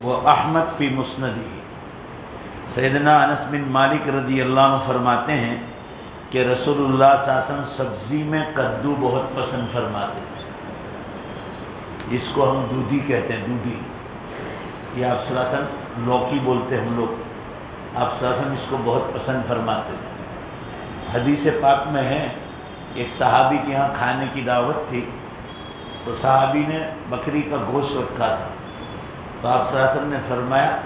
وہ احمد فی مسندی۔ سیدنا انس بن مالک رضی اللہ عنہ فرماتے ہیں کہ رسول اللہ صلی اللہ علیہ وسلم سبزی میں کدو بہت پسند فرماتے تھے، جس کو ہم دودھی کہتے ہیں، دودھی، یہ آپ صلی اللہ علیہ وسلم لوکی بولتے ہیں ہم لوگ، آپ صلی اللہ علیہ وسلم اس کو بہت پسند فرماتے تھے۔ حدیث پاک میں ہے ایک صحابی کے یہاں کھانے کی دعوت تھی، تو صحابی نے بکری کا گوشت رکھا تھا، تو آپ صلی اللہ علیہ وسلم نے فرمایا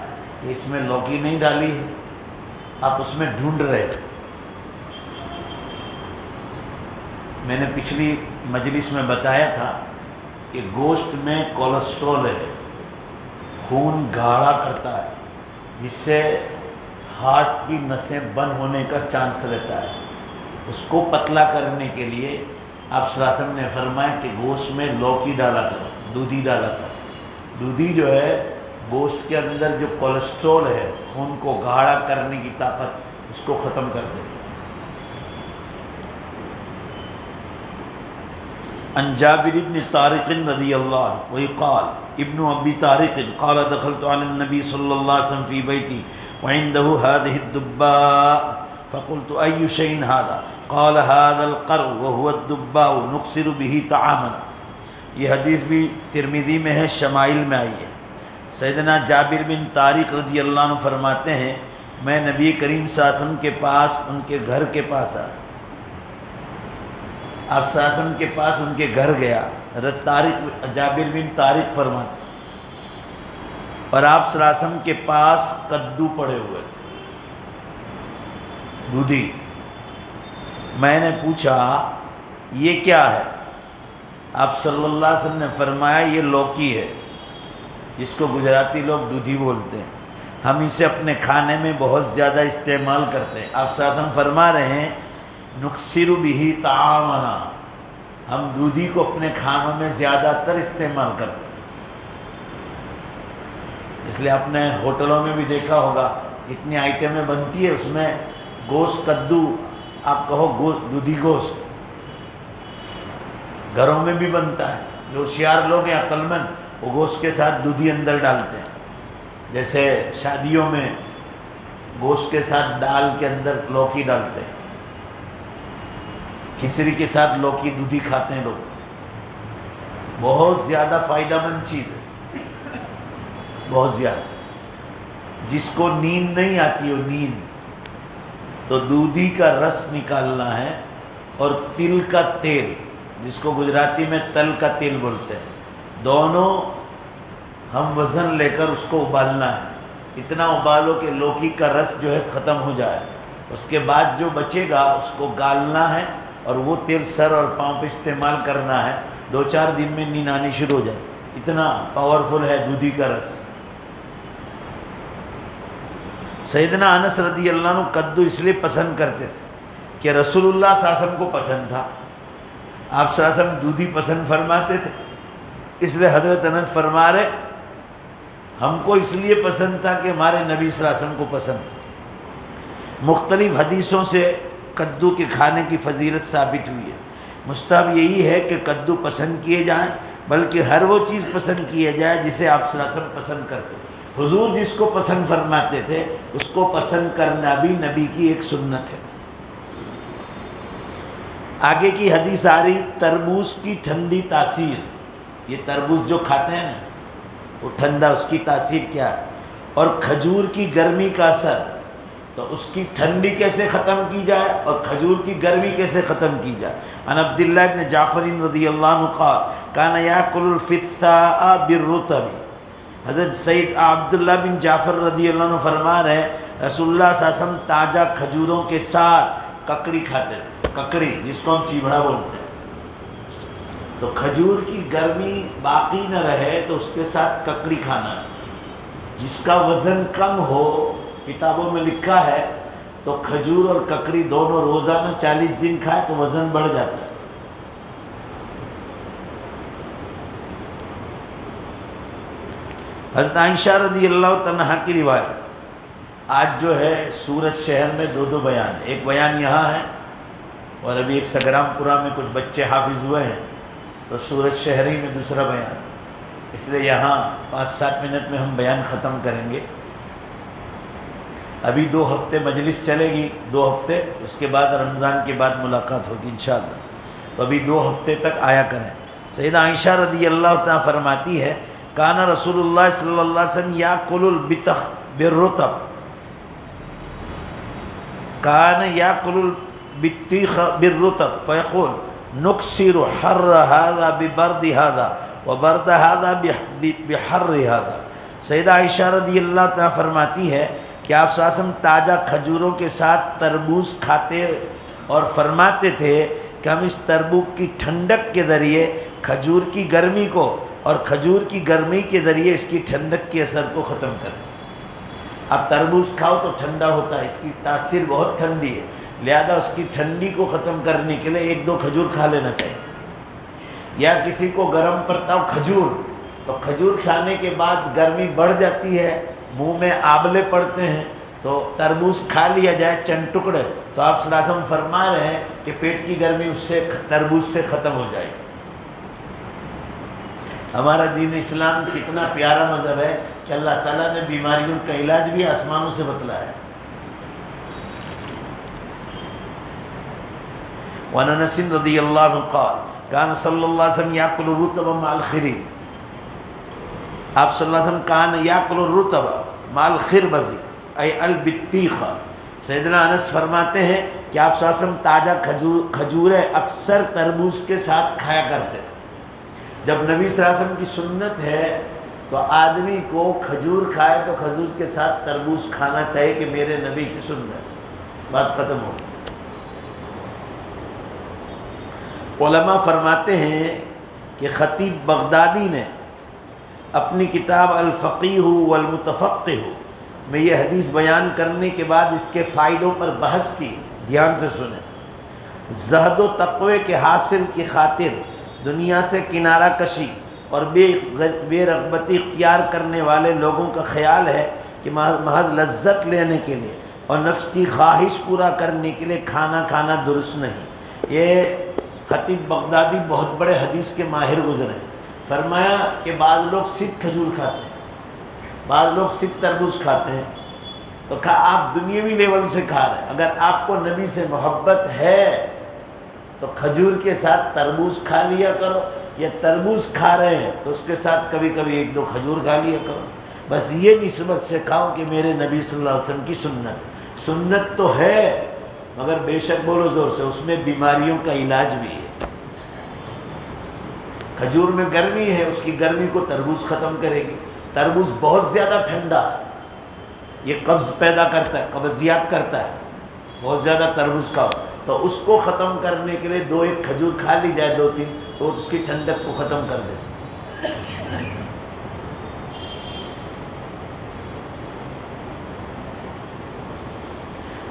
کہ اس میں لوکی نہیں ڈالی ہے، آپ اس میں ڈھونڈ رہے تھے۔ میں نے پچھلی مجلس میں بتایا تھا کہ گوشت میں کولیسٹرول ہے، خون گاڑھا کرتا ہے، جس سے ہارٹ کی نسیں بند ہونے کا چانس رہتا ہے۔ اس کو پتلا کرنے کے لیے آپ صلی اللہ علیہ وسلم نے فرمایا کہ گوشت میں لوکی ڈالا کرو، دودھی ڈالا کرو۔ دودھی جو ہے گوشت کے اندر جو کولیسٹرول ہے، خون کو گاڑھا کرنے کی طاقت، اس کو ختم کر دے۔ عن جابر بن طارق رضی اللہ عنہ وہی قال ابن ابی طارق قال دخلت علی النبی صلی اللہ علیہ وسلم فی بیتی وعنده هذه الدباء فقلت ای شیء هذا قال هذا القرع وهو الدباء نكسر به طعامنا۔ یہ حدیث بھی ترمذی میں ہے، شمائل میں آئی ہے۔ سیدنا جابر بن طارق رضی اللہ عنہ فرماتے ہیں میں نبی کریم صلی اللہ علیہ وسلم کے پاس، ان کے گھر کے پاس آیا، آپ صلی اللہ علیہ وسلم کے پاس ان کے گھر گیا۔ حضرت جابر بن طارق فرماتے اور آپ صلی اللہ علیہ وسلم کے پاس کدو پڑے ہوئے تھے، دودھی۔ میں نے پوچھا یہ کیا ہے؟ آپ صلی اللہ علیہ وسلم نے فرمایا یہ لوکی ہے، جس کو گجراتی لوگ دودھی بولتے ہیں، ہم اسے اپنے کھانے میں بہت زیادہ استعمال کرتے ہیں۔ آپ صلی اللہ علیہ وسلم فرما رہے ہیں نکسر بہ طعامنا، ہم دودھی کو اپنے کھانوں میں زیادہ تر استعمال کرتے ہیں۔ اس لیے آپ نے ہوٹلوں میں بھی دیکھا ہوگا اتنی آئٹمیں بنتی ہے، اس میں گوشت کدو، آپ کہو دودھی گوشت، گھروں میں بھی بنتا ہے۔ جو ہوشیار لوگ ہیں عقل مند، وہ گوشت کے ساتھ دودھی اندر ڈالتے ہیں، جیسے شادیوں میں گوشت کے ساتھ ڈال کے اندر لوکی ڈالتے ہیں، کھچڑی کے ساتھ لوکی دودھی کھاتے ہیں لوگ، بہت زیادہ فائدہ مند چیز ہے، بہت زیادہ۔ جس کو نیند نہیں آتی ہو، نیند، تو دودھی کا رس نکالنا ہے، اور تل کا تیل، جس کو گجراتی میں تل کا تیل بولتے ہیں، دونوں ہم وزن لے کر اس کو ابالنا ہے، اتنا ابالو کہ لوکی کا رس جو ہے ختم ہو جائے۔ اس کے بعد جو بچے گا اس کو گالنا ہے، اور وہ تیل سر اور پاؤں پہ استعمال کرنا ہے، 2-4 دن میں نیند آنی شروع ہو جائے، اتنا پاورفل ہے دودھی کا رس۔ سیدنا انس رضی اللہ عنہ کدو اس لیے پسند کرتے تھے کہ رسول اللہ صلی اللہ علیہ وسلم کو پسند تھا، آپ صلی اللہ علیہ وسلم دودھی پسند فرماتے تھے، اس لیے حضرت انس فرما رہے ہم کو اس لیے پسند تھا کہ ہمارے نبی صلی اللہ علیہ وسلم کو پسند تھا۔ مختلف حدیثوں سے کدو کے کھانے کی فضیلت ثابت ہوئی ہے۔ مستحب یہی ہے کہ کدو پسند کیے جائیں، بلکہ ہر وہ چیز پسند کیا جائے جسے آپ صلی اللہ علیہ وسلم پسند کرتے۔ حضور جس کو پسند فرماتے تھے اس کو پسند کرنا بھی نبی کی ایک سنت ہے۔ آگے کی حدیث آ رہی تربوز کی ٹھنڈی تاثیر، یہ تربوز جو کھاتے ہیں نا وہ ٹھنڈا، اس کی تاثیر کیا ہے، اور کھجور کی گرمی کا اثر، تو اس کی ٹھنڈی کیسے ختم کی جائے اور کھجور کی گرمی کیسے ختم کی جائے۔ عن عبداللہ بن جعفر رضی اللہ عنہ قال کان یاکل الفثاء بالرطب۔ حضرت سید عبداللہ بن جعفر رضی اللہ عنہ فرما رہے رسول اللہ صلی اللہ علیہ وسلم تازہ کھجوروں کے ساتھ ککڑی کھاتے تھے، ککڑی جس کو ہم چیبڑا بولتے ہیں۔ تو کھجور کی گرمی باقی نہ رہے تو اس کے ساتھ ککڑی کھانا ہے۔ جس کا وزن کم ہو، کتابوں میں لکھا ہے، تو کھجور اور ککڑی دونوں روزانہ 40 دن کھائے تو وزن بڑھ جاتا ہے۔ حضرت عائشہ رضی اللہ عنہا کی روایت، آج جو ہے سورت شہر میں 2 بیان، ایک بیان یہاں ہے، اور ابھی ایک سگرام پورہ میں کچھ بچے حافظ ہوئے ہیں، تو سورت شہری میں دوسرا بیان۔ اس لیے یہاں 5-7 منٹ میں ہم بیان ختم کریں گے. ابھی 2 ہفتے مجلس چلے گی، 2 ہفتے، اس کے بعد رمضان کے بعد ملاقات ہوگی انشاءاللہ. تو ابھی 2 ہفتے تک آیا کریں. سیدہ عائشہ رضی اللہ تعالیٰ فرماتی ہے کان رسول اللہ صلی اللہ علیہ وسلم یاکل البطخ بالرطب، کان یاکل البطیخ بالرطب فیقول نکسر حر هذا ببرد هذا وبرد هذا بحر هذا. سیدہ عائشہ رضی اللہ تعالیٰ فرماتی ہے کہ آپ صلی اللہ علیہ وسلم تازہ کھجوروں کے ساتھ تربوز کھاتے اور فرماتے تھے کہ ہم اس تربوز کی ٹھنڈک کے ذریعے کھجور کی گرمی کو اور کھجور کی گرمی کے ذریعے اس کی ٹھنڈک کے اثر کو ختم کریں. اب تربوز کھاؤ تو ٹھنڈا ہوتا ہے، اس کی تاثیر بہت ٹھنڈی ہے، لہذا اس کی ٹھنڈی کو ختم کرنے کے لیے 1-2 کھجور کھا لینا چاہیے. یا کسی کو گرم پڑتا ہو کھجور، تو کھجور کھانے کے بعد گرمی بڑھ جاتی ہے، منہ میں آبلے پڑتے ہیں، تو تربوز کھا لیا جائے چند ٹکڑے، تو آپ صلی اللہ علیہ وسلم فرما رہے ہیں کہ پیٹ کی گرمی اس سے تربوز سے ختم ہو جائے. ہمارا دین اسلام کتنا پیارا مذہب ہے کہ اللہ تعالیٰ نے بیماریوں کا علاج بھی آسمانوں سے بتلایا ہے. وعن انس رضی اللہ عنہ قال کان صلی اللہ علیہ وسلم یاکل الرطب مع الخرز. آپ صلی اللہ علیہ وسلم کان یاکل الرطب مع الخربز ای البطیخ. سیدنا انس فرماتے ہیں کہ آپ صلی اللہ علیہ وسلم تازہ کھجوریں اکثر تربوز کے ساتھ کھایا کرتے تھے. جب نبی صلی اللہ علیہ وسلم کی سنت ہے تو آدمی کو کھجور کھائے تو کھجور کے ساتھ تربوز کھانا چاہیے کہ میرے نبی کی سنت. بات ختم ہو. علماء فرماتے ہیں کہ خطیب بغدادی نے اپنی کتاب الفقیہ والمتفقہ میں یہ حدیث بیان کرنے کے بعد اس کے فائدوں پر بحث کی. دھیان سے سنیں. زہد و تقوی کے حاصل کی خاطر دنیا سے کنارہ کشی اور بے رغبتی اختیار کرنے والے لوگوں کا خیال ہے کہ محض لذت لینے کے لیے اور نفس کی خواہش پورا کرنے کے لیے کھانا کھانا درست نہیں. یہ خطیب بغدادی بہت بڑے حدیث کے ماہر گزرے. فرمایا کہ بعض لوگ صرف کھجور کھاتے ہیں، بعض لوگ صرف تربوز کھاتے ہیں، تو آپ دنیاوی لیول سے کھا رہے ہیں. اگر آپ کو نبی سے محبت ہے تو کھجور کے ساتھ تربوز کھا لیا کرو، یا تربوز کھا رہے ہیں تو اس کے ساتھ کبھی کبھی 1-2 کھجور کھا لیا کرو. بس یہ نسبت سے کھاؤ کہ میرے نبی صلی اللہ علیہ وسلم کی سنت تو ہے، مگر بے شک بولو زور سے اس میں بیماریوں کا علاج بھی ہے. کھجور میں گرمی ہے، اس کی گرمی کو تربوز ختم کرے گی. تربوز بہت زیادہ ٹھنڈا ہے، یہ قبض پیدا کرتا ہے، قبضیات کرتا ہے. بہت زیادہ تربوز کھاؤ تو اس کو ختم کرنے کے لیے 2-1 کھجور کھا لی جائے 2-3، تو اس کی ٹھنڈک کو ختم کر دیتے.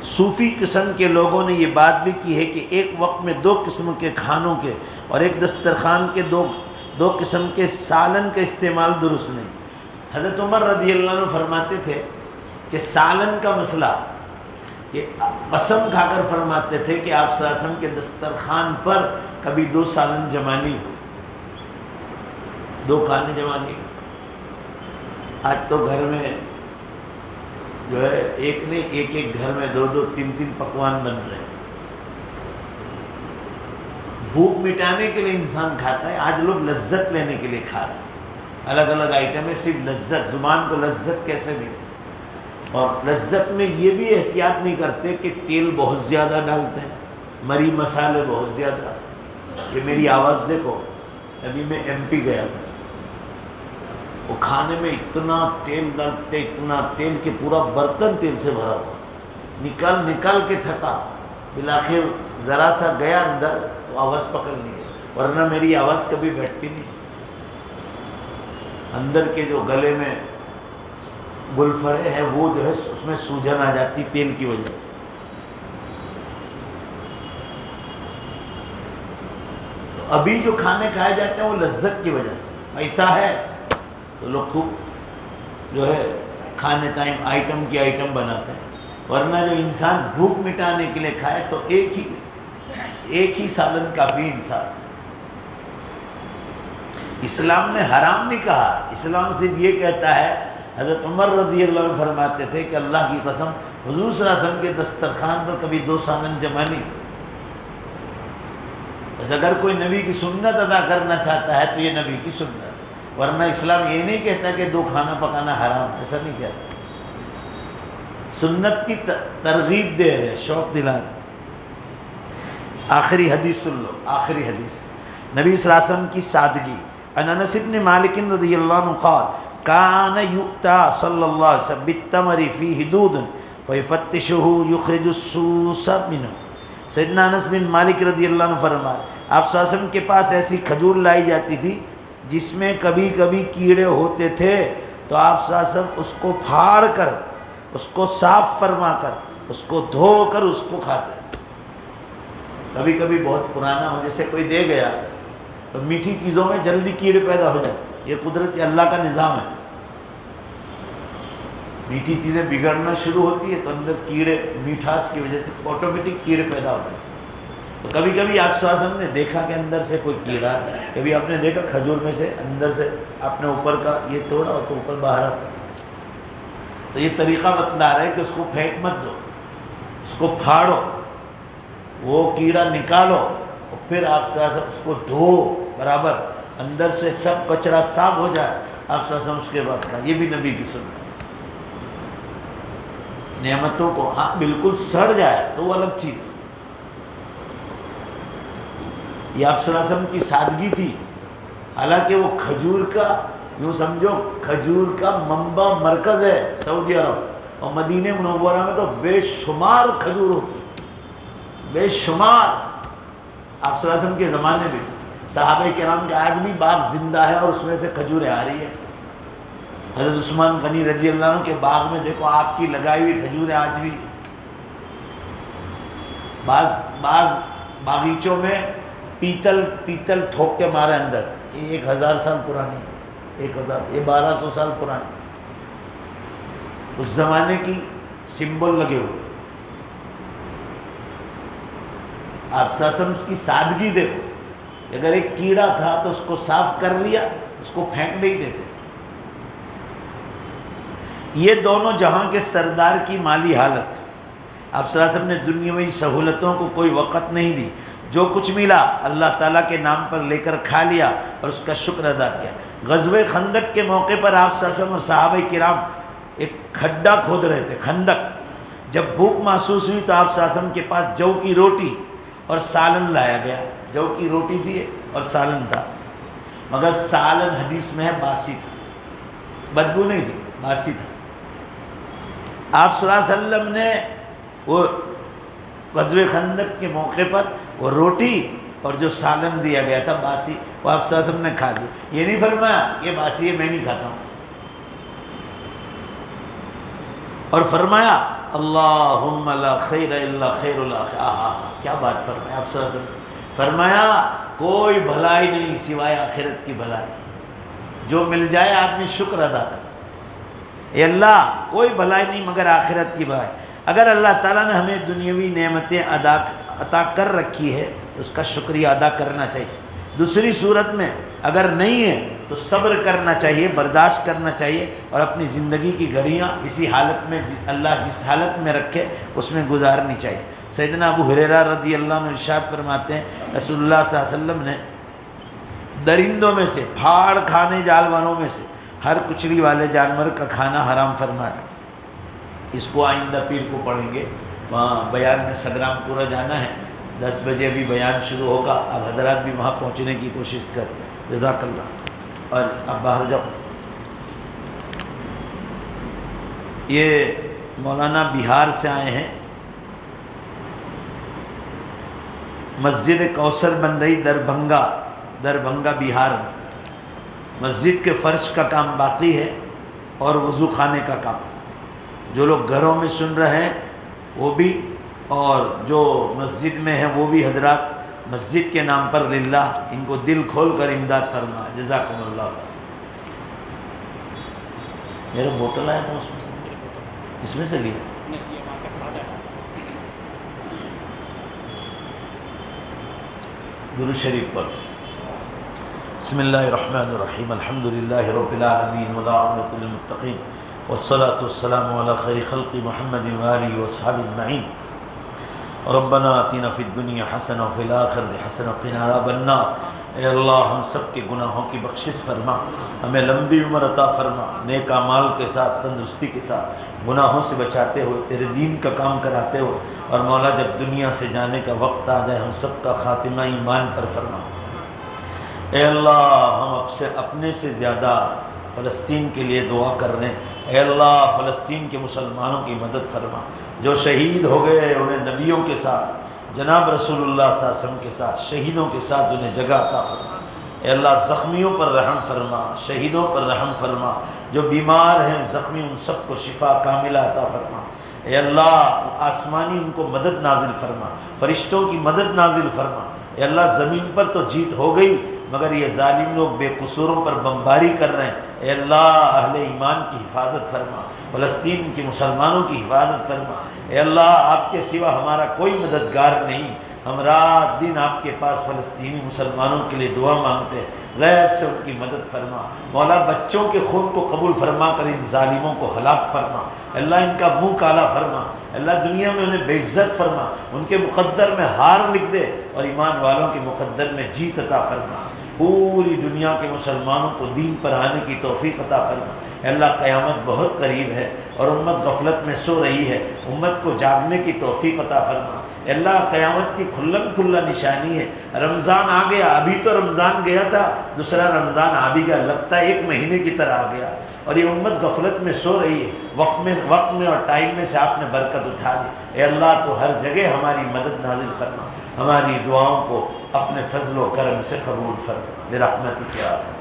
صوفی قسم کے لوگوں نے یہ بات بھی کی ہے کہ ایک وقت میں 2 قسم کے کھانوں کے اور ایک دسترخوان کے دو قسم کے سالن کا استعمال درست نہیں. حضرت عمر رضی اللہ عنہ فرماتے تھے کہ سالن کا مسئلہ، کہ قسم کھا کر فرماتے تھے کہ آپ صلی اللہ علیہ وسلم کے دسترخوان پر کبھی 2 سالن جمع نہیں ہو، 2 کھانے جمع نہیں. آج تو گھر میں جو ہے ایک گھر میں 2-2 3-3 پکوان بن رہے ہیں. بھوک مٹانے کے لیے انسان کھاتا ہے، آج لوگ لذت لینے کے لیے کھا رہے ہیں. الگ الگ آئٹم ہے، صرف لذت، زبان کو لذت کیسے ملے. اور لذت میں یہ بھی احتیاط نہیں کرتے کہ تیل بہت زیادہ ڈالتے ہیں، مری مسالے بہت زیادہ. یہ میری آواز دیکھو، ابھی میں MP گیا تھا، وہ کھانے میں اتنا تیل ڈالتے، اتنا تیل کہ پورا برتن تیل سے بھرا ہوا. نکال کے تھکا، بالآخر ذرا سا گیا اندر تو آواز پکڑ لی، ورنہ میری آواز کبھی بیٹھتی نہیں. اندر کے جو گلے میں گلفرے ہیں وہ جو ہے اس میں سوجن آ جاتی تیل کی وجہ سے. تو ابھی جو کھانے کھائے جاتے ہیں وہ لذت کی وجہ سے. پیسہ ہے تو لوگ خوب جو ہے کھانے ٹائم آئٹم کی آئٹم بناتے ہیں، ورنہ جو انسان بھوک مٹانے کے لیے کھائے تو ایک ہی سالن کافی انسان. اسلام نے حرام نہیں کہا، اسلام صرف یہ کہتا ہے، حضرت عمر رضی اللہ عنہ فرماتے تھے کہ اللہ کی قسم حضور صلی اللہ علیہ وسلم کے دسترخوان پر کبھی 2 سالن جمع نہیں۔ بس اگر کوئی نبی کی سنت ادا کرنا چاہتا ہے تو یہ نبی کی سنت، ورنہ اسلام یہ نہیں کہتا کہ 2 کھانا پکانا حرام، ایسا نہیں کہتا، سنت کی ترغیب دے رہے، شوق دلا رہے۔ آخری حدیث سن لو، آخری حدیث نبی صلی اللہ علیہ وسلم کی سادگی۔ عن انس بن مالک رضی اللہ عنہ قال کان یؤتی صلی اللہ علیہ وسلم بالتمر فیہ دود فیفتشہ یخرج السوس منہ۔ سیدنا انس بن مالک رضی اللہ عنہ فرمائے آپ صلی اللہ علیہ وسلم کے پاس ایسی کھجور لائی جاتی تھی جس میں کبھی کبھی کیڑے ہوتے تھے، تو آپ صلی اللہ علیہ وسلم اس کو پھاڑ کر، اس کو صاف فرما کر، اس کو دھو کر اس کو کھاتے۔ کبھی کبھی بہت پرانا ہو، جیسے کوئی دے گیا تو میٹھی چیزوں میں جلدی کیڑے پیدا ہو جاتے، یہ قدرت اللہ کا نظام ہے۔ میٹھی چیزیں بگڑنا شروع ہوتی ہے تو اندر کیڑے، میٹھاس کی وجہ سے آٹومیٹک کیڑے پیدا ہوتے ہیں۔ تو کبھی کبھی آپ صلی اللہ علیہ وسلم نے دیکھا کہ اندر سے کوئی کیڑا، کبھی آپ نے دیکھا کھجور میں سے اندر سے آپ نے اوپر کا یہ توڑا اور تو اوپر باہر آتا، تو یہ طریقہ بتلا رہا ہے کہ اس کو پھینک مت دو، اس کو پھاڑو، وہ کیڑا نکالو، اور پھر آپ صلی اللہ علیہ وسلم اس کو دھو برابر، اندر سے سب کچرا صاف ہو جائے، آپ صلی اللہ علیہ وسلم اس کے بعد کھائیں۔ یہ بھی نبی کی سنت ہے۔ نعمتوں کو ہاں بالکل سڑ جائے تو وہ الگ چیز، یہ آپ صلی اللہ علیہ وسلم کی سادگی تھی۔ حالانکہ وہ کھجور کا، یوں سمجھو کھجور کا منبع مرکز ہے سعودی عرب، اور مدینہ منورہ میں تو بے شمار کھجور ہوتی، بے شمار۔ آپ صلی اللہ علیہ وسلم کے زمانے میں صحابہ کرام کے آج بھی باغ زندہ ہے اور اس میں سے کھجوریں آ رہی ہیں۔ حضرت عثمان غنی رضی اللہ عنہ کے باغ میں دیکھو آپ کی لگائی ہوئی کھجوریں آج بھی، بعض باغیچوں میں پیتل ٹھوک کے مارے اندر، یہ 1000 سال پرانی ہے، 1000، یہ 1200 سال پرانی، اس زمانے کی سمبل لگے ہوئے۔ آپ صلی اللہ علیہ وسلم اس کی سادگی دیکھو، اگر ایک کیڑا تھا تو اس کو صاف کر لیا، اس کو پھینک نہیں دیتے۔ یہ دونوں جہاں کے سردار کی مالی حالت، آپ صلی اللہ علیہ وسلم نے دنیاوی سہولتوں کو کوئی وقت نہیں دی، جو کچھ ملا اللہ تعالیٰ کے نام پر لے کر کھا لیا اور اس کا شکر ادا کیا۔ غزوہ خندق کے موقع پر آپ صلی اللہ علیہ وسلم اور صحابہ کرام ایک کھڈا کھود رہے تھے، خندق۔ جب بھوک محسوس ہوئی تو آپ صلی اللہ علیہ وسلم کے پاس جو کی روٹی اور سالن لایا گیا، جو کی روٹی تھی اور سالن تھا، مگر سالن حدیث میں ہے باسی تھا، بدبو نہیں تھی، باسی تھا۔ آپ صلی اللہ علیہ وسلم نے وہ غزوہ خندق کے موقع پر وہ روٹی اور جو سالن دیا گیا تھا باسی، وہ آپ صلی اللہ علیہ وسلم نے کھا لیا۔ یہ نہیں فرمایا یہ باسی ہے میں نہیں کھاتا ہوں، اور فرمایا اللہم لا خیر الا خیر الاخرہ۔ کیا بات فرمایا آپ صلی اللہ علیہ وسلم، فرمایا کوئی بھلائی نہیں سوائے آخرت کی بھلائی، جو مل جائے آدمی شکر ادا کرے، اے اللہ کوئی بھلائی نہیں مگر آخرت کی بھلائی۔ اگر اللہ تعالیٰ نے ہمیں دنیاوی نعمتیں عطا کر رکھی ہے تو اس کا شکریہ ادا کرنا چاہیے۔ دوسری صورت میں اگر نہیں ہے تو صبر کرنا چاہیے، برداشت کرنا چاہیے، اور اپنی زندگی کی گھڑیاں اسی حالت میں اللہ جس حالت میں رکھے اس میں گزارنی چاہیے۔ سیدنا ابو ہریرہ رضی اللہ عنہ ارشاد فرماتے ہیں رسول اللہ صلی اللہ علیہ وسلم نے درندوں میں سے، پھاڑ کھانے جانوروں میں سے ہر کچلی والے جانور کا کھانا حرام فرمایا۔ اس کو آئندہ پیر کو پڑھیں گے، وہاں بیان میں سگرام پورا جانا ہے، 10 بجے بھی بیان شروع ہوگا، اب حضرات بھی وہاں پہنچنے کی کوشش کر، جزاک اللہ۔ اور اب باہر جاؤ۔ یہ مولانا بہار سے آئے ہیں، مسجد کوثر بن رہی دربھنگا بہار میں، مسجد کے فرش کا کام باقی ہے اور وضو خانے کا کام۔ جو لوگ گھروں میں سن رہے ہیں وہ بھی، اور جو مسجد میں ہیں وہ بھی حضرات مسجد کے نام پر للہ ان کو دل کھول کر امداد فرمائے، جزاکم اللہ۔ میرا بوتل آیا تھا اس میں سے لیا، درود شریف پر۔ بسم اللہ الرحمن الرحیم الحمد للہ رب العالمین والعاقبۃ للمتقین والصلاة والسلام علی خیر خلق محمد وآلہ وصحبہ اجمعین ربنا آتنا فی الدنیا حسنہ وفی الآخرۃ حسنہ وقنا عذاب النار۔ اے اللہ ہم سب کے گناہوں کی بخشش فرما، ہمیں لمبی عمر عطا فرما، نیک اعمال کے ساتھ تندرستی کے ساتھ گناہوں سے بچاتے ہوئے تیرے دین کا کام کراتے ہوئے، اور مولا جب دنیا سے جانے کا وقت آ جائے ہم سب کا خاتمہ ایمان پر فرما۔ اے اللہ ہم اپنے سے زیادہ فلسطین کے لیے دعا کر رہے ہیں۔ اے اللہ فلسطین کے مسلمانوں کی مدد فرما، جو شہید ہو گئے انہیں نبیوں کے ساتھ جناب رسول اللہ صلی اللہ علیہ وسلم کے ساتھ شہیدوں کے ساتھ انہیں جگہ عطا فرما۔ اے اللہ زخمیوں پر رحم فرما، شہیدوں پر رحم فرما، جو بیمار ہیں زخمی ان سب کو شفا کاملہ عطا فرما۔ اے اللہ آسمانی ان کو مدد نازل فرما، فرشتوں کی مدد نازل فرما۔ اے اللہ زمین پر تو جیت ہو گئی مگر یہ ظالم لوگ بے قصوروں پر بمباری کر رہے ہیں۔ اے اللہ اہل ایمان کی حفاظت فرما، فلسطین کے مسلمانوں کی حفاظت فرما۔ اے اللہ آپ کے سوا ہمارا کوئی مددگار نہیں، ہم رات دن آپ کے پاس فلسطینی مسلمانوں کے لیے دعا مانگتے، غیب سے ان کی مدد فرما۔ مولا بچوں کے خون کو قبول فرما کر ان ظالموں کو ہلاک فرما۔ اللہ ان کا منہ کالا فرما، اللہ دنیا میں انہیں بے عزت فرما، ان کے مقدر میں ہار لکھ دے اور ایمان والوں کے مقدر میں جیت عطا فرما۔ پوری دنیا کے مسلمانوں کو دین پر آنے کی توفیق عطا فرما۔ اے اللہ قیامت بہت قریب ہے اور امت غفلت میں سو رہی ہے، امت کو جاگنے کی توفیق عطا فرما۔ اے اللہ قیامت کی کھلم کھلا نشانی ہے، رمضان آ گیا، ابھی تو رمضان گیا تھا، دوسرا رمضان آ بھی گیا، لگتا ہے ایک مہینے کی طرح آ گیا، اور یہ امت غفلت میں سو رہی ہے۔ وقت میں اور ٹائم میں سے آپ نے برکت اٹھا لی۔ اے اللہ تو ہر جگہ ہماری مدد نازل فرما، ہماری دعاؤں کو اپنے فضل و کرم سے قبول فرما برحمتک یا ارحم۔